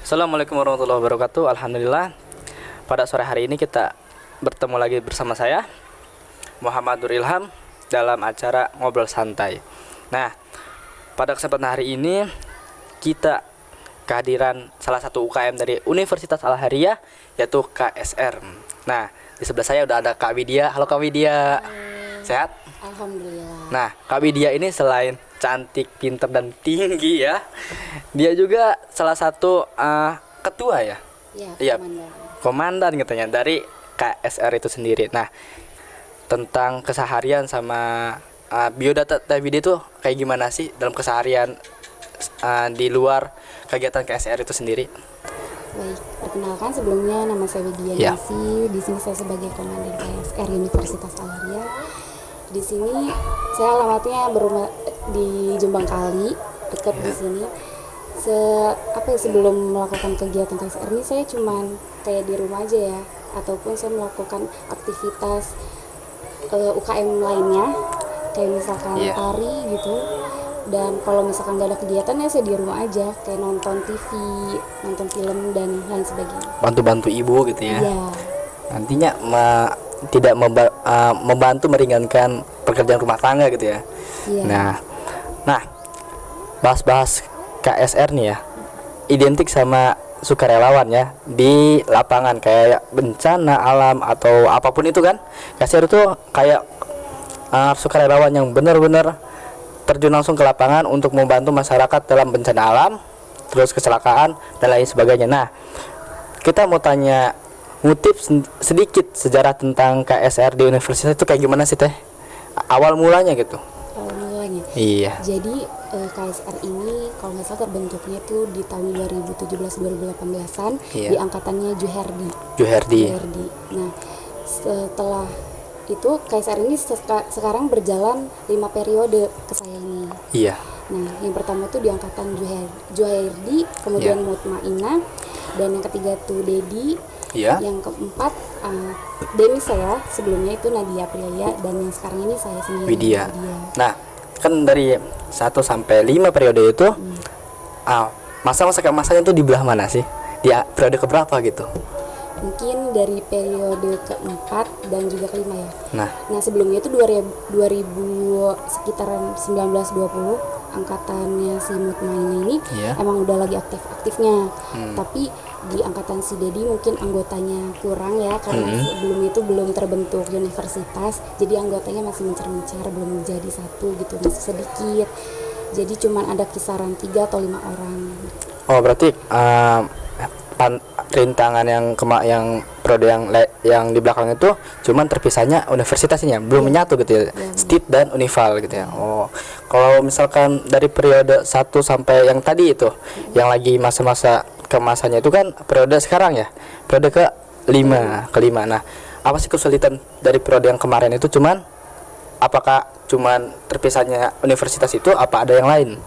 Assalamualaikum warahmatullahi wabarakatuh. Alhamdulillah, pada sore hari ini kita bertemu lagi bersama saya Muhammad Nur Ilham dalam acara Ngobrol Santai. Nah, pada kesempatan hari ini kita kehadiran salah satu UKM dari Universitas Al-Hariyah, yaitu KSR. Nah, di sebelah saya udah ada Kak Widya. Halo Kak Widya. Sehat? Alhamdulillah. Nah, Kak Widya ini selain cantik, pinter, dan tinggi ya, dia juga salah satu ketua ya? Iya, komandan katanya dari KSR itu sendiri. Nah, tentang keseharian sama biodata Widya itu kayak gimana sih dalam keseharian di luar kegiatan KSR itu sendiri? Baik, perkenalkan sebelumnya nama saya Widya Ya. Nasi. Di sini saya sebagai komandan KSR Universitas Al-Hariyah. Di sini saya alamatnya berumah di Jombang Kali, dekat di sini. Sebelum melakukan kegiatan KSR ini saya cuman kayak di rumah aja ya, ataupun saya melakukan aktivitas UKM lainnya, kayak misalkan tari gitu. Dan kalau misalkan gak ada kegiatan ya saya di rumah aja, kayak nonton TV, nonton film dan lain sebagainya. Bantu-bantu ibu gitu ya? Iya. Nantinya tidak membantu meringankan pekerjaan rumah tangga gitu ya? Iya. Nah, bahas-bahas KSR nih ya, identik sama sukarelawan ya di lapangan, kayak bencana alam atau apapun itu kan. KSR itu kayak sukarelawan yang benar-benar terjun langsung ke lapangan untuk membantu masyarakat dalam bencana alam, terus kecelakaan dan lain sebagainya. Nah, kita mau tanya, ngutip sedikit sejarah tentang KSR di universitas itu kayak gimana sih Teh? Awal mulanya gitu. Awal mulanya. Iya. Jadi KSR ini kalau nggak salah terbentuknya itu di tahun 2017-2018an. Iya. Di angkatannya Juherdi. Juherdi. Nah, setelah itu KSR ini sekarang berjalan 5 periode ke saya ini. Iya. Nah, yang pertama tuh di angkatan Juherdi, kemudian Mutmainah, dan yang ketiga tuh Dedi. Iya. Yang keempat Demi saya, sebelumnya itu Nadia Aprilia, dan yang sekarang ini saya sendiri Widya. Nah, kan dari 1 sampai 5 periode itu masa-masa keemasannya itu di belah mana sih? Di periode keberapa gitu? Mungkin dari periode keempat dan juga kelima ya. Nah, Sebelumnya itu 2000 sekitaran 1920 angkatannya si Mutmainah ini emang udah lagi aktif-aktifnya. Tapi di angkatan si Dedi mungkin anggotanya kurang ya, karena sebelum itu belum terbentuk universitas, jadi anggotanya masih mencar-mencar, belum menjadi satu gitu, masih sedikit. Jadi cuman ada kisaran 3 atau 5 orang. oh berarti rintangan yang periode yang di belakang itu cuman terpisahnya universitasnya, belum menyatu gitu ya, STIT dan Unival gitu ya. Oh, kalau misalkan dari periode 1 sampai yang tadi itu, yang lagi masa-masa kemasannya itu kan periode sekarang ya, periode kelima. Nah, apa sih kesulitan dari periode yang kemarin itu? Apakah cuman terpisahnya universitas itu, apa ada yang lain?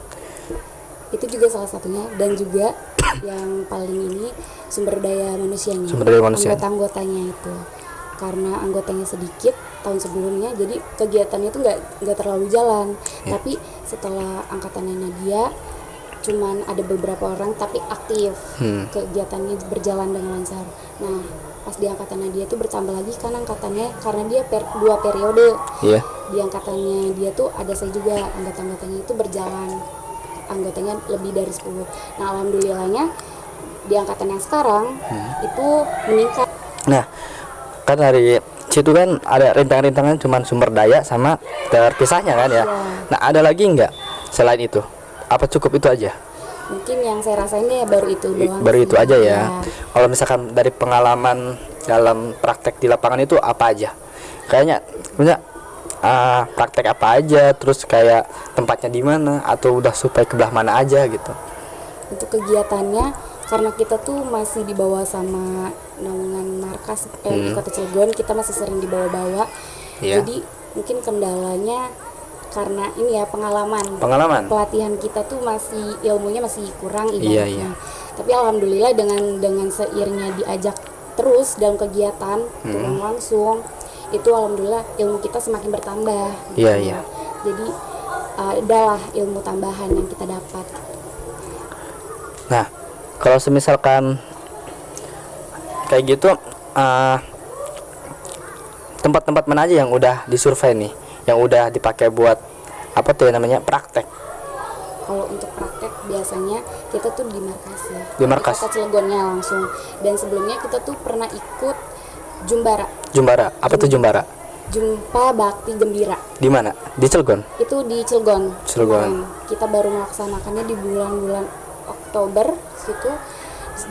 Itu juga salah satunya, dan juga yang paling ini sumber daya manusianya, anggota-anggotanya itu, karena anggotanya sedikit tahun sebelumnya, jadi kegiatannya itu nggak terlalu jalan. Tapi setelah angkatannya Nadia cuman ada beberapa orang tapi aktif, kegiatannya berjalan dengan lancar. Nah, pas di angkatan Nadia itu bertambah lagi kan angkatannya, karena dia 2 periode. Di angkatannya dia tuh ada saya juga, anggotanya itu berjalan, anggotanya lebih dari 10. Nah, alhamdulillahnya di angkatan yang sekarang itu meningkat. Nah, kan dari situ kan ada rintangan-rintangan cuman sumber daya sama terpisahnya kan ya. Nah, ada lagi nggak selain itu? Apa cukup itu aja? Mungkin yang saya rasain ya baru itu doang. Baru itu aja ya. Kalau misalkan dari pengalaman dalam praktek di lapangan itu apa aja? Kayaknya punya praktek apa aja, terus kayak tempatnya di mana, atau udah supaya ke belah mana aja gitu. Untuk kegiatannya, karena kita tuh masih dibawa sama naungan markas di Kota Cilegon, kita masih sering dibawa-bawa. Jadi mungkin kendalanya karena ini ya pengalaman. Pelatihan kita tuh masih ilmunya masih kurang ibaratnya. Tapi alhamdulillah dengan seiringnya diajak terus dalam kegiatan turun langsung, itu alhamdulillah ilmu kita semakin bertambah. Jadi adalah ilmu tambahan yang kita dapat. Nah, Kalau semisalkan kayak gitu, tempat-tempat mana aja yang udah disurvei nih, yang udah dipakai buat apa tuh ya namanya, praktek? Kalau untuk praktek biasanya kita tuh di markas ya, Di markas. Kota Cilegonnya langsung. Dan sebelumnya kita tuh pernah ikut Jumbara. Jumbara, apa tuh Jumbara? Jumpa Bakti Gembira. Di mana? Di Cilegon? Itu di Cilegon. Cilegon. Kita baru melaksanakannya di bulan-bulan Oktober situ.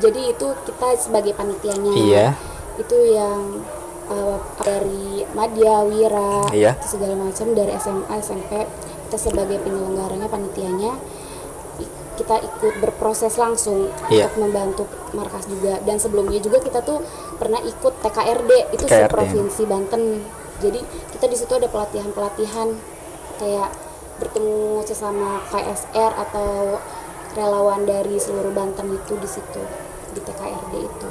Jadi itu kita sebagai panitianya. Iya. Itu yang dari Madya, Wira, Iya. itu segala macam dari SMA, SMP. Kita sebagai penyelenggaranya, panitianya, kita ikut berproses langsung Iya. untuk membantu markas juga. Dan sebelumnya juga kita tuh pernah ikut TKRD, itu TKRD. seprovinsi Banten. Jadi kita di situ ada pelatihan kayak bertemu sesama KSR atau relawan dari seluruh Banten itu di situ, di TKRD itu.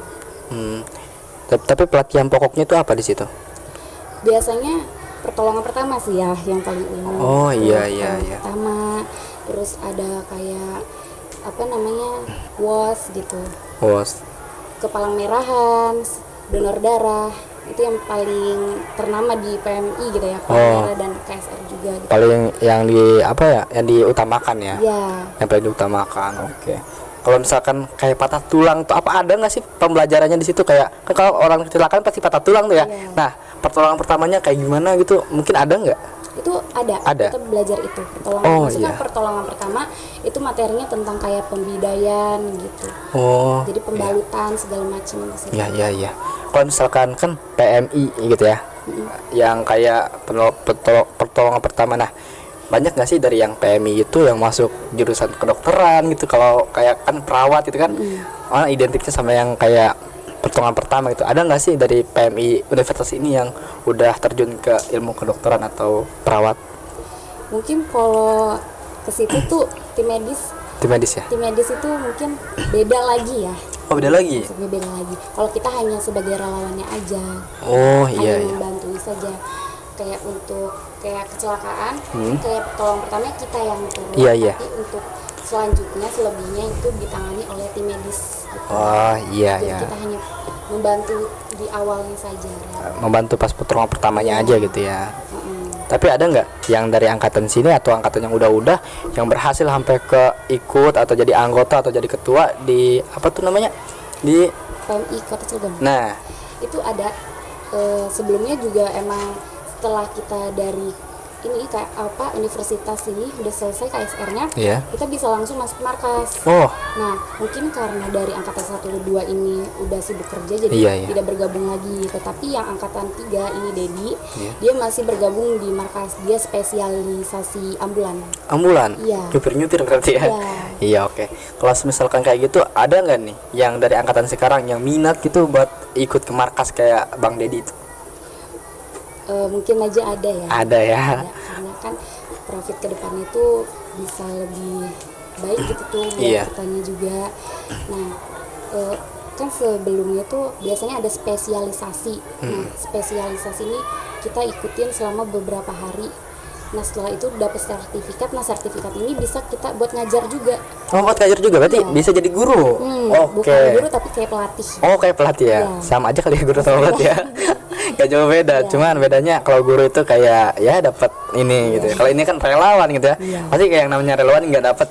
Tapi pelatihan pokoknya itu apa di situ? Biasanya pertolongan pertama sih ya yang paling umum. Oh, iya, Pertolongan iya, iya. pertama, terus ada kayak apa namanya, WOS gitu, WOS. kepalang merahan, donor darah, itu yang paling ternama di PMI gitu ya, Palang Merah dan KSR juga gitu. Paling yang di apa ya, yang diutamakan ya? Ya, Yang paling diutamakan. Oke. Kalau misalkan kayak patah tulang tuh, apa ada nggak sih pembelajarannya di situ? Kayak kan kalau orang kecelakaan pasti patah tulang tuh ya. Iya. Nah, pertolongan pertamanya kayak gimana gitu? Mungkin ada nggak? itu ada. Ada. Kita belajar itu pertolongan. Oh, Maksudnya iya. pertolongan pertama itu materinya tentang kayak pembidaian gitu. Oh. Jadi pembalutan segala macam di situ. Iya, iya, iya. Kalau misalkan kan PMI gitu ya, yang kayak pertolongan pertama. Nah, banyak nggak sih dari yang PMI itu yang masuk jurusan kedokteran gitu? Kalau kayak kan perawat itu kan, identiknya sama yang kayak pertolongan pertama gitu. Ada nggak sih dari PMI universitas ini yang udah terjun ke ilmu kedokteran atau perawat? Mungkin kalau ke situ tuh tim medis Ya? tim medis itu mungkin beda lagi ya. Oh, beda lagi. Maksudnya beda lagi. Kalau kita hanya sebagai relawannya aja, Oh, hanya iya, iya. membantu saja. Kayak untuk kayak kecelakaan, kayak pertolongan pertama kita yang turun, Iya, iya. tapi untuk selanjutnya selebihnya itu ditangani oleh tim medis. Gitu. Oh, iya, Jadi iya. kita hanya membantu di awalnya saja. Membantu pas pertolongan pertamanya Iya. aja gitu ya. Mm-mm. Tapi ada nggak yang dari angkatan sini atau angkatan yang udah yang berhasil sampai ke ikut atau jadi anggota atau jadi ketua di apa tuh namanya, di PMI Kota Cilegon. nah Itu ada sebelumnya juga emang setelah kita dari ini kayak apa universitas ini udah selesai KSR-nya, Iya. kita bisa langsung masuk markas. oh Nah, mungkin karena dari angkatan 1 2 ini udah sibuk kerja jadi Iya, iya. tidak bergabung lagi. Tetapi yang angkatan 3 ini Dedi, Iya. dia masih bergabung di markas. Dia spesialisasi ambulan. ambulan, Iya. nyupir berarti ya. Iya. Iya, oke. Kalau misalkan kayak gitu, ada nggak nih yang dari angkatan sekarang yang minat gitu buat ikut ke markas kayak Bang Dedi itu? Mungkin aja ada ya. Ada ya. Ada, karena kan profit ke depannya itu bisa lebih baik gitu tuh buat Iya. kitanya juga. Nah, kan sebelumnya tuh biasanya ada spesialisasi. Nah, spesialisasi ini kita ikutin selama beberapa hari. Nah, setelah itu dapat sertifikat. Nah, sertifikat ini bisa kita buat ngajar juga. Oh, buat ngajar juga berarti Iya. bisa jadi guru. Oke. Bukan guru tapi kayak pelatih. Oh, kayak pelatih ya. Iya. Sama aja kali ya guru sama pelatih ya. Gak jauh beda, cuman bedanya kalau guru itu kayak ya dapat ini gitu ya. Kalau ini kan relawan gitu ya. Pasti kayak yang namanya relawan nggak dapat.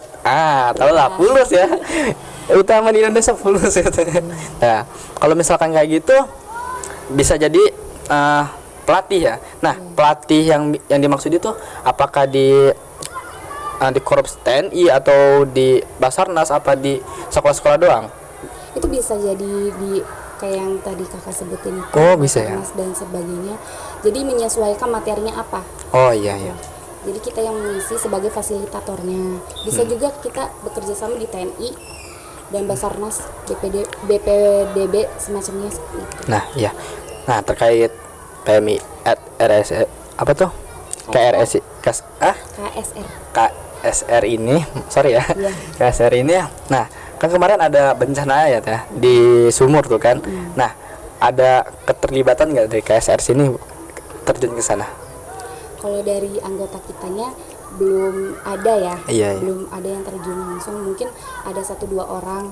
Tau lah, fulus ya. Utama di Indonesia fulus gitu. Nah, kalau misalkan kayak gitu bisa jadi pelatih ya. Nah, pelatih yang dimaksud itu apakah di Korps TNI atau di Basarnas apa di sekolah-sekolah doang? Itu bisa jadi di kayak yang tadi kakak sebutin itu. Oh, bisa ya. Basarnas dan sebagainya. Jadi menyesuaikan materinya apa. Oh, iya, iya. Jadi kita yang mengisi sebagai fasilitatornya. Bisa juga kita bekerja sama di TNI dan Basarnas, BPDB semacamnya gitu. Nah, iya. Nah, terkait PMI RS apa tuh? KRS KSR. KSR ini, sorry ya. Iya. KSR ini. Nah, kan kemarin ada bencana ya teh di Sumur tuh kan. Nah, ada keterlibatan nggak dari KSR sini terjun ke sana? Kalau dari anggota kitanya belum ada ya. Iya, iya. Belum ada yang terjun langsung. Mungkin ada 1-2 orang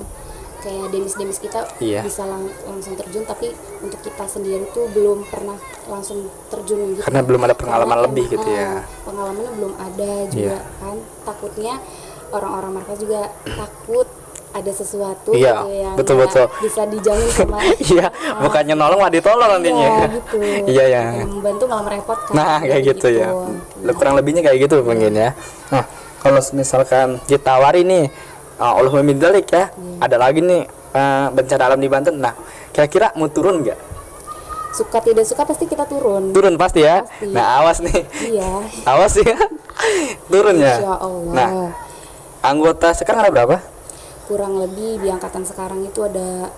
kayak demis kita Iya. bisa langsung terjun, tapi untuk kita sendiri tuh belum pernah langsung terjun gitu. Karena belum ada pengalaman lebih gitu ya. Pengalamannya belum ada juga kan. Takutnya orang-orang mereka juga takut ada sesuatu Iya, gitu yang betul. bisa dijamin sama Iya, bukannya nolong malah ditolong nantinya. Iya gitu. Iya ya. Yang membantu malah merepotkan. Nah, kayak gitu ya. Kurang lebihnya kayak gitu mungkin ya. Nah, kalau misalkan ditawari nih Allah memindalik ya, ada lagi nih bencana alam di Banten. Nah, kira-kira mau turun nggak? Suka tidak suka pasti kita turun. Turun pasti ya. Pasti. Nah, awas nih. Iya. Awas ya. Turun ya. Insya Allah. Nah, anggota sekarang ada berapa? Kurang lebih di angkatan sekarang itu ada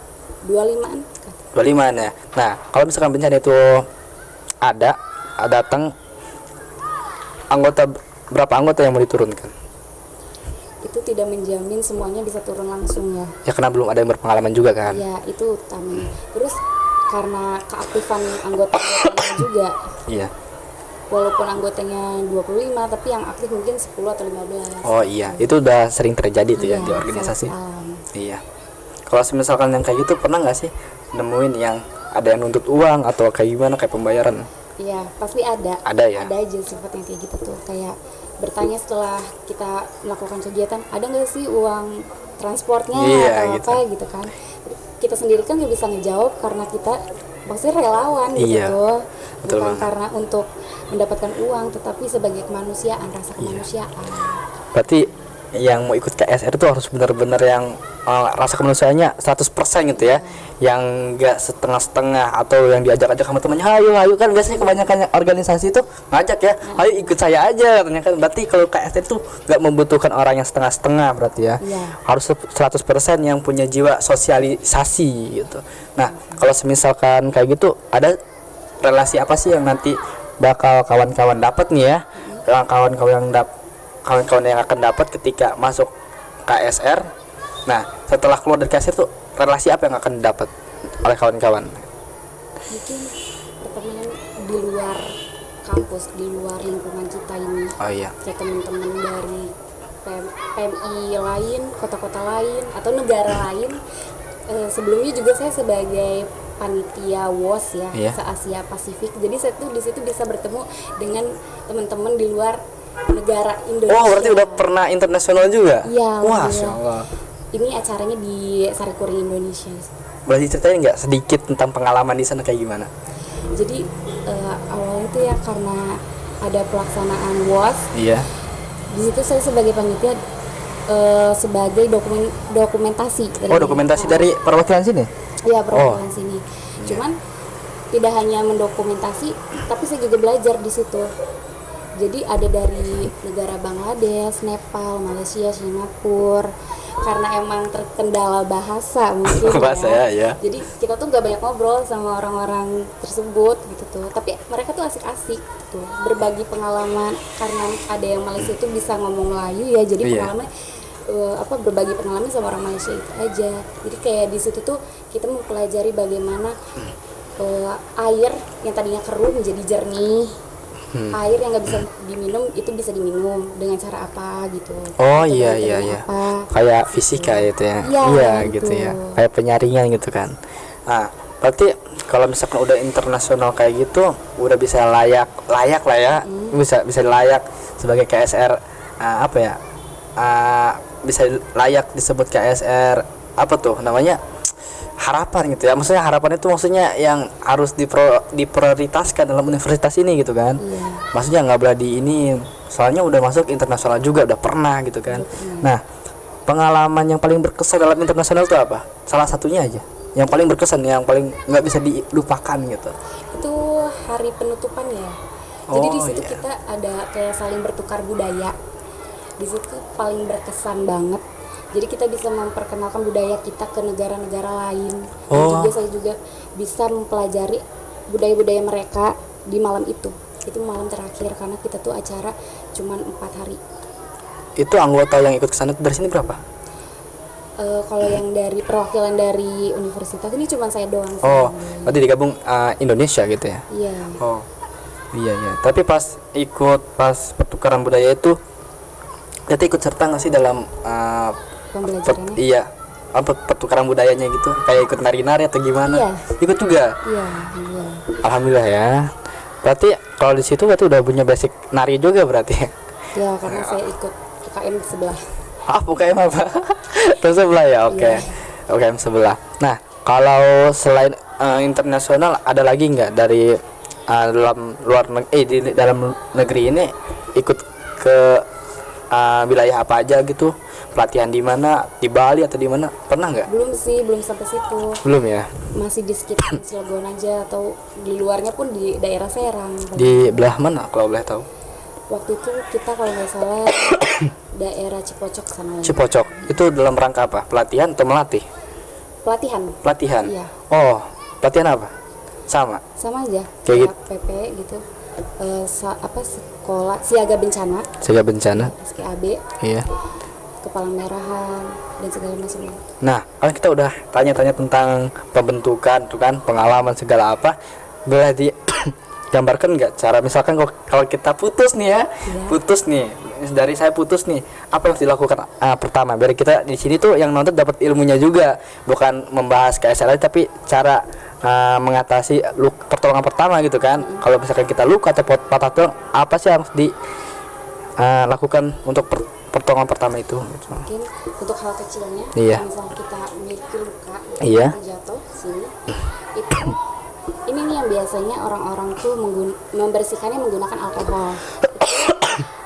25-an. 25 ya. Nah, kalau misalkan bencana itu ada datang berapa anggota yang mau diturunkan? Itu tidak menjamin semuanya bisa turun langsung ya. Ya karena belum ada yang berpengalaman juga kan. Ya, itu utamanya. Terus karena keaktifan anggota-anggotanya juga. Iya. Walaupun anggotanya 25 tapi yang aktif mungkin 10 atau 15. Oh iya, itu udah sering terjadi tuh ya Iya, di organisasi. salam. Iya. Kalau misalkan yang kayak gitu pernah nggak sih nemuin yang ada yang nuntut uang atau kayak gimana kayak pembayaran? Iya, pasti ada. Ada ya? Ada aja sifatnya kayak gitu tuh. Kayak bertanya setelah kita melakukan kegiatan, ada nggak sih uang transportnya Iya, atau gitu. apa gitu kan. Kita sendiri kan nggak bisa ngejawab karena kita maksudnya relawan gitu Iya, tuh. betul Bukan banget. karena untuk mendapatkan uang, tetapi sebagai kemanusiaan, rasa kemanusiaan. Berarti yang mau ikut KSR itu harus benar-benar yang rasa kemanusiaannya 100% gitu ya. Yang enggak setengah-setengah atau yang diajak-ajak sama temannya, ayo kan biasanya kebanyakan organisasi itu ngajak ya, ayo ikut saya aja katanya kan. Berarti kalau KSR itu nggak membutuhkan orang yang setengah-setengah berarti ya. Iya. Harus 100% yang punya jiwa sosialisasi gitu. Nah, kalau misalkan kayak gitu ada relasi apa sih yang nanti bakal kawan-kawan dapat nih ya? Kawan-kawan yang akan dapat ketika masuk KSR. Nah, setelah keluar dari KSR tuh relasi apa yang akan didapat oleh kawan-kawan? Mungkin pertemanan di luar kampus, di luar lingkungan kita ini. Oh iya. Kayak teman-teman dari PMI lain, kota-kota lain atau negara lain. Sebelumnya juga saya sebagai panitia WOS ya, Iya. se-Asia Pasifik. Jadi saya tuh di situ bisa bertemu dengan teman-teman di luar negara Indonesia. Oh, berarti udah pernah internasional juga? Iya. Wah, alhamdulillah. Masya Allah. Ini acaranya di Sarikuring Indonesia. Boleh ceritain nggak sedikit tentang pengalaman di sana kayak gimana? Jadi awalnya itu ya karena ada pelaksanaan WOS. Iya. Di situ saya sebagai panitia sebagai dokumentasi. Dokumentasi dari perwakilan sini? Iya, perwakilan sini. Cuman tidak hanya mendokumentasi, tapi saya juga belajar di situ. Jadi ada dari negara Bangladesh, Nepal, Malaysia, Singapura. Karena emang terkendala bahasa mungkin Bahasa ya. Jadi kita tuh nggak banyak ngobrol sama orang-orang tersebut gitu tuh. Tapi mereka tuh asik-asik gitu, berbagi pengalaman. Karena ada yang Malaysia itu bisa ngomong Melayu ya, jadi Iya. pengalaman berbagi pengalaman sama orang Malaysia itu aja. Jadi kayak di situ tuh kita mempelajari bagaimana air yang tadinya keruh menjadi jernih. Air yang nggak bisa diminum itu bisa diminum dengan cara apa gitu. Oh Dengan iya material apa. kayak fisika itu ya. Iya, gitu gitu. ya. Kayak penyaringan gitu kan. Nah, berarti kalau misalkan udah internasional kayak gitu, udah bisa layak lah ya. Bisa layak sebagai KSR apa ya? Bisa layak disebut KSR apa tuh namanya? Harapan gitu ya. Maksudnya harapan itu maksudnya yang harus diprioritaskan dalam universitas ini gitu kan. Iya. Maksudnya nggak boleh di ini, soalnya udah masuk internasional juga, udah pernah gitu kan. Nah, pengalaman yang paling berkesan dalam internasional itu apa? Salah satunya aja yang paling berkesan, yang paling nggak bisa dilupakan gitu. Itu hari penutupan ya. Jadi di situ iya. kita ada kayak saling bertukar budaya. Di situ paling berkesan banget. Jadi kita bisa memperkenalkan budaya kita ke negara-negara lain. Dan juga saya juga bisa mempelajari budaya-budaya mereka di malam itu. Itu malam terakhir karena kita tuh acara cuman 4 hari. Itu anggota yang ikut ke sana dari sini berapa? Kalau yang dari perwakilan dari universitas ini cuma saya doang sih. Oh, berarti digabung Indonesia gitu ya? Iya. Oh, iya. Tapi pas pertukaran budaya itu, kita ikut serta nggak sih dalam Pembelajarannya. iya, apa pertukaran budayanya gitu, kayak ikut nari-nari atau gimana? Iya. Ikut juga. Iya, Alhamdulillah ya. Berarti kalau di situ berarti udah punya basic nari juga berarti. Ya karena saya ikut UKM sebelah. UKM apa? Terus sebelah ya, oke. Iya. UKM sebelah. Nah, kalau selain internasional ada lagi nggak dari dalam dalam negeri ini ikut ke wilayah apa aja gitu? Pelatihan di mana? Di Bali atau di mana? Pernah nggak? Belum sih, belum sampai situ. Belum ya. Masih di sekitar Cilegon aja, atau di luarnya pun di daerah Serang. Di belah mana kalau boleh tahu? Waktu itu kita kalau nggak salah daerah Cipocok sana. Cipocok. Itu dalam rangka apa? Pelatihan atau melatih? Pelatihan. Pelatihan. Iya. Oh, pelatihan apa? Sama. Sama aja. Kayak Kayak PP gitu. Sekolah siaga bencana. Siaga bencana. SKAB. Iya. Kepala merahan dan segala macam. Nah, kalau kita udah tanya-tanya tentang pembentukan tuh kan, pengalaman segala apa, boleh digambarkan nggak cara misalkan kalau kita putus nih ya, putus nih, dari saya putus nih, apa yang harus dilakukan pertama? Biar kita di sini tuh yang nonton dapat ilmunya juga, bukan membahas KSR tapi cara mengatasi pertolongan pertama gitu kan. Kalau misalkan kita luka atau patah tulang, apa sih yang harus dilakukan untuk pertolongan pertama itu? Mungkin untuk hal kecilnya, iya. misalnya kita memiliki luka, iya. jatuh sini, itu ini nih yang biasanya orang-orang tuh membersihkannya menggunakan alkohol. Itu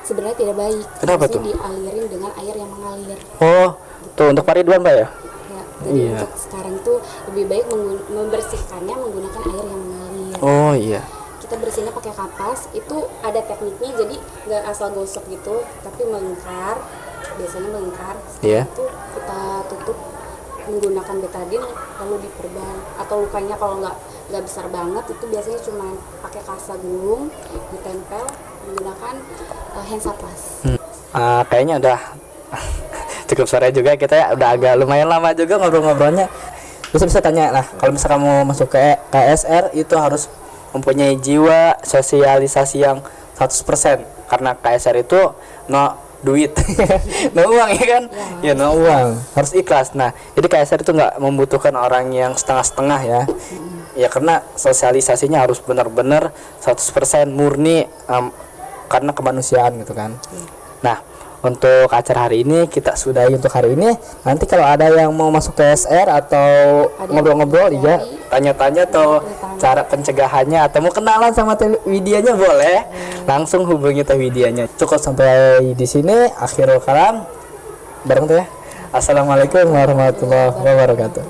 sebenarnya tidak baik. Kenapa tuh? Dialirin dengan air yang mengalir. Oh, tuh untuk Pak Ridwan Pak ya? Ya, jadi untuk sekarang tuh lebih baik membersihkannya menggunakan air yang mengalir. Oh iya. Kita bersihnya pakai kapas, itu ada tekniknya, jadi nggak asal gosok gitu, tapi melingkar, biasanya melingkar. Iya. Itu kita tutup menggunakan betadin lalu diperban, atau lukanya kalau nggak besar banget itu biasanya cuma pakai kasa gulung ditempel menggunakan hand saplas. Kayaknya udah cukup sore juga kita ya, udah agak lumayan lama juga ngobrol-ngobrolnya. Bisa tanya, nah kalau misalkan kamu masuk ke KSR itu harus mempunyai jiwa sosialisasi yang 100%, karena KSR itu no duit no uang ya kan ya, no uang, harus ikhlas. Nah jadi KSR itu nggak membutuhkan orang yang setengah-setengah ya, ya karena sosialisasinya harus benar-benar 100% murni karena kemanusiaan gitu kan. Nah untuk acara hari ini kita sudahi untuk hari ini. Nanti kalau ada yang mau masuk ke KSR atau ngobrol-ngobrol ya, tanya-tanya atau cara pencegahannya atau mau kenalan sama Teh Widianya boleh langsung hubungi Teh Widianya. Cukup sampai di sini, akhirul kalam bareng Teh. Assalamualaikum warahmatullahi wabarakatuh.